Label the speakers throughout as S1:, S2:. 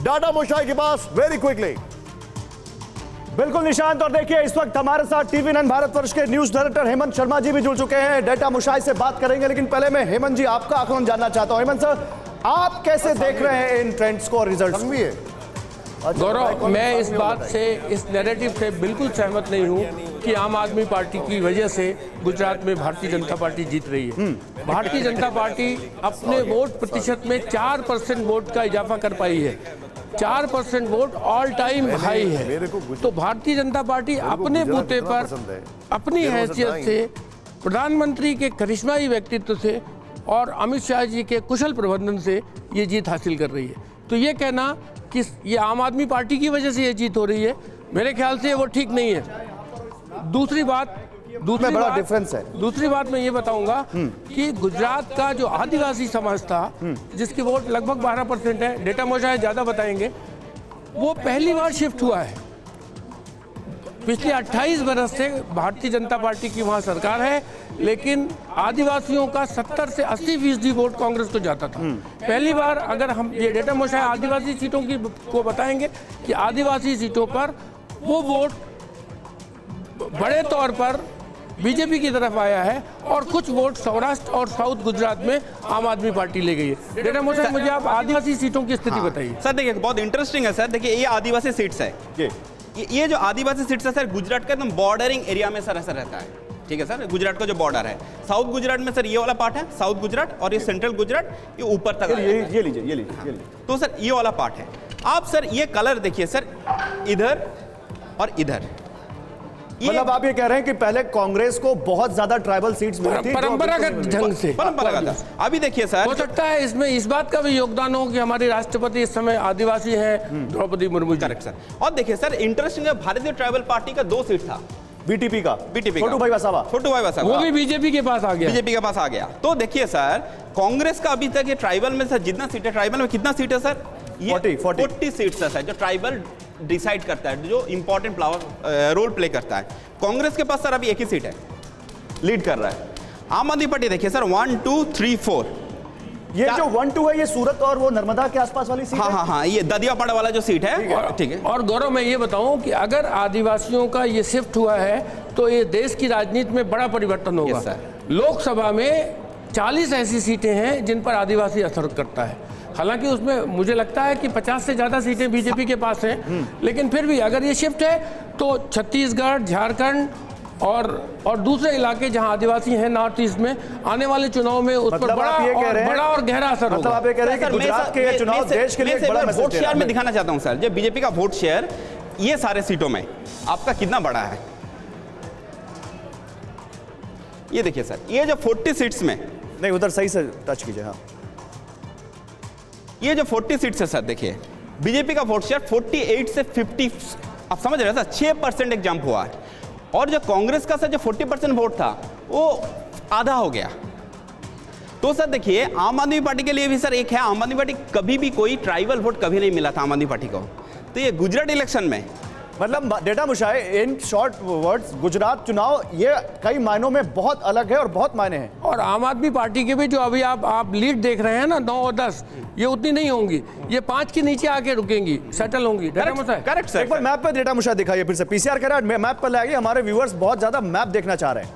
S1: Data मुशाई के पास very quickly.
S2: बिल्कुल निशांत, और देखिए इस वक्त हमारे साथ TV9 भारतवर्ष के न्यूज डायरेक्टर हेमंत शर्मा जी भी जुड़ चुके हैं। डेटा मुशाई से बात करेंगे, लेकिन पहले मैं हेमंत जी आपका आकलन जानना चाहता हूं। हेमंत सर, आप कैसे देख रहे हैं इन ट्रेंड्स को और रिजल्ट्स को?
S3: गौरव, मैं इस बात से, इस नैरेटिव से बिल्कुल सहमत नहीं हूं कि आम आदमी पार्टी की वजह से गुजरात में भारतीय जनता पार्टी जीत रही है। भारतीय जनता पार्टी अपने वोट प्रतिशत में 4% वोट का इजाफा कर पाई है। 4% वोट ऑल टाइम हाई है। तो भारतीय जनता पार्टी अपने बूते पर अपनी हैसियत से, प्रधानमंत्री के करिश्माई व्यक्तित्व से और अमित शाह जी के कुशल प्रबंधन से ये जीत हासिल कर रही है। तो ये कहना कि ये आम आदमी पार्टी की वजह से ये जीत हो रही है, मेरे ख्याल से वो ठीक नहीं है। दूसरी बात मैं ये बताऊंगा कि गुजरात का जो आदिवासी समाज था, जिसकी वोट लगभग 12% है, डेटा मुशाई ज्यादा बताएंगे, वो पहली बार शिफ्ट हुआ है। पिछले 28 बरस से भारतीय जनता पार्टी की वहां सरकार है, लेकिन आदिवासियों का 70 से 80% वोट कांग्रेस को जाता था। पहली बार अगर हम ये डेटा मुशाई आदिवासी सीटों की को बताएंगे कि आदिवासी सीटों पर वो वोट बड़े तौर पर बीजेपी की तरफ आया है और कुछ वोट सौराष्ट्र और साउथ गुजरात में आम आदमी पार्टी ले गई है। डेटा मुशाई, मुझे आप आदिवासी सीटों की स्थिति बताइए।
S4: सर देखिए, बहुत इंटरेस्टिंग है सर। देखिए, ये आदिवासी सीट्स है, ये जो आदिवासी सीट्स है सर, गुजरात का एकदम बॉर्डरिंग एरिया में सर ऐसा रहता है। ठीक है सर, गुजरात का जो बॉर्डर है, साउथ गुजरात में सर ये वाला पार्ट है, साउथ गुजरात, और ये सेंट्रल गुजरात, ये ऊपर तक
S2: ये लीजिए।
S4: तो सर ये वाला पार्ट है। आप सर ये कलर देखिए सर, इधर और इधर।
S2: मतलब आप ये कह रहे हैं कि पहले कांग्रेस को बहुत ज्यादा ट्राइबल सीट्स मिली थी,
S3: परंपरागत ढंग से।
S4: परंपरागत। अभी देखिए सर,
S3: हो सकता है इसमें इस बात का भी योगदान हो कि हमारी राष्ट्रपति इस समय आदिवासी हैं, द्रौपदी मुर्मू।
S4: Correct sir. और देखिए सर, इंटरेस्टिंग है, भारतीय ट्राइबल पार्टी का 2 सीट था,
S2: बीटीपी का
S4: छोटू भाई वसावा,
S3: वो भी बीजेपी के पास आ गया।
S4: तो देखिए सर, कांग्रेस का अभी तक ये ट्राइबल में सर जितना सीट है, ट्राइबल में कितना सीट है सर? 40 सीट्स है सर, जो ट्राइबल डिसाइड करता है, जो इंपॉर्टेंट रोल प्ले करता है। कांग्रेस के पास सर अभी एक ही सीट है, लीड कर रहा है। आम आदमी पार्टी देखिए सर, 1 2 3 4,
S2: ये जो 1 2 है, ये सूरत और वो नर्मदा के आसपास वाली सीट है।
S4: हाँ, ये ददियापाड़ा वाला जो सीट है। ठीक है।
S3: और गौरव, मैं ये बताऊं कि अगर आदिवासियों का ये शिफ्ट हुआ है तो ये देश की राजनीति में बड़ा परिवर्तन होगा। लोकसभा में 40 ऐसी सीटें हैं जिन पर आदिवासी असर करता है। हालांकि उसमें मुझे लगता है कि 50 से ज्यादा सीटें बीजेपी के पास हैं, लेकिन फिर भी अगर ये शिफ्ट है तो छत्तीसगढ़, झारखंड और दूसरे इलाके जहां आदिवासी हैं नॉर्थ ईस्ट में, आने वाले चुनाव में उस पर बड़ा और गहरा असर होगा।
S2: मतलब आप ये कह रहे हैं कि गुजरात के चुनाव देश के लिए बड़ा
S4: वोट शेयर में दिखाना चाहता हूं सर, जो बीजेपी का वोट शेयर ये सारे सीटों में आपका कितना बड़ा है। ये देखिए सर, ये जो 40 सीट्स में,
S2: नहीं उधर सही से टच कीजिए। हाँ,
S4: ये जो 40 सीट्स है सर, देखिए बीजेपी का वोट शेयर 48 से 50, आप समझ रहे हैं सर, 6% एक जंप हुआ है। और जो कांग्रेस का सर जो 40% वोट था, वो आधा हो गया। तो सर देखिए, आम आदमी पार्टी के लिए भी सर एक है, आम आदमी पार्टी कभी भी कोई ट्राइबल वोट कभी नहीं मिला था आम आदमी पार्टी को। तो ये गुजरात इलेक्शन में,
S2: मतलब डेटा मुशाई, इन शॉर्ट वर्ड्स, गुजरात चुनाव ये कई मायनों में बहुत अलग है और बहुत मायने हैं।
S3: और आम आदमी पार्टी के भी जो अभी आप लीड देख रहे हैं ना, 9 और 10, ये उतनी नहीं होंगी, ये 5 के नीचे आके रुकेंगी, सेटल होंगी।
S4: Correct sir.
S2: एक बार मैप पे डेटा मुशाई दिखाइए फिर से, पीसीआर कह रहा है मैप पर लाइए, हमारे व्यूअर्स बहुत ज्यादा मैप देखना चाह रहे हैं।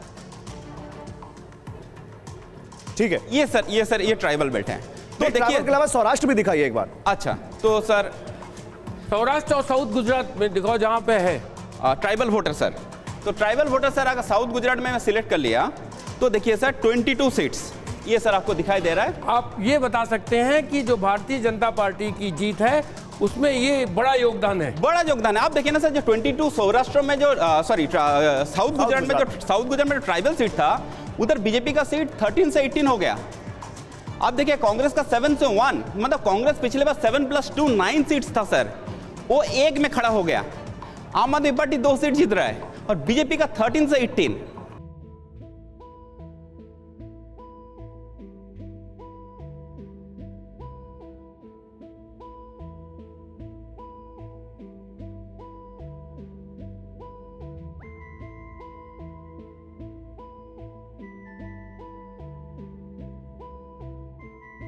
S2: ठीक है,
S4: ये सर ये ट्राइबल बेल्ट है।
S2: तो देखिए, के अलावा सौराष्ट्र भी दिखाइए एक बार।
S4: अच्छा, तो सर
S3: सौराष्ट्र और साउथ गुजरात में दिखाओ जहां पे है
S4: ट्राइबल वोटर सर। तो ट्राइबल वोटर सर अगर साउथ गुजरात में मैं सिलेक्ट कर लिया तो देखिए सर 22 सीट्स ये सर आपको दिखाई दे रहा है।
S3: आप ये बता सकते हैं कि जो भारतीय जनता पार्टी की जीत है उसमें ये बड़ा योगदान है।
S4: आप देखिए ना सर, जो 22 सौराष्ट्र में जो साउथ गुजरात में जो ट्राइबल सीट था, उधर बीजेपी का सीट 13 से 18 हो गया। आप देखिए कांग्रेस का 7 से 1, मतलब कांग्रेस पिछले बार 7 + 2 9 सीट्स था सर, वो 1 में खड़ा हो गया। आम आदमी पार्टी 2 सीट जीत रहा है और बीजेपी का 13 से 18।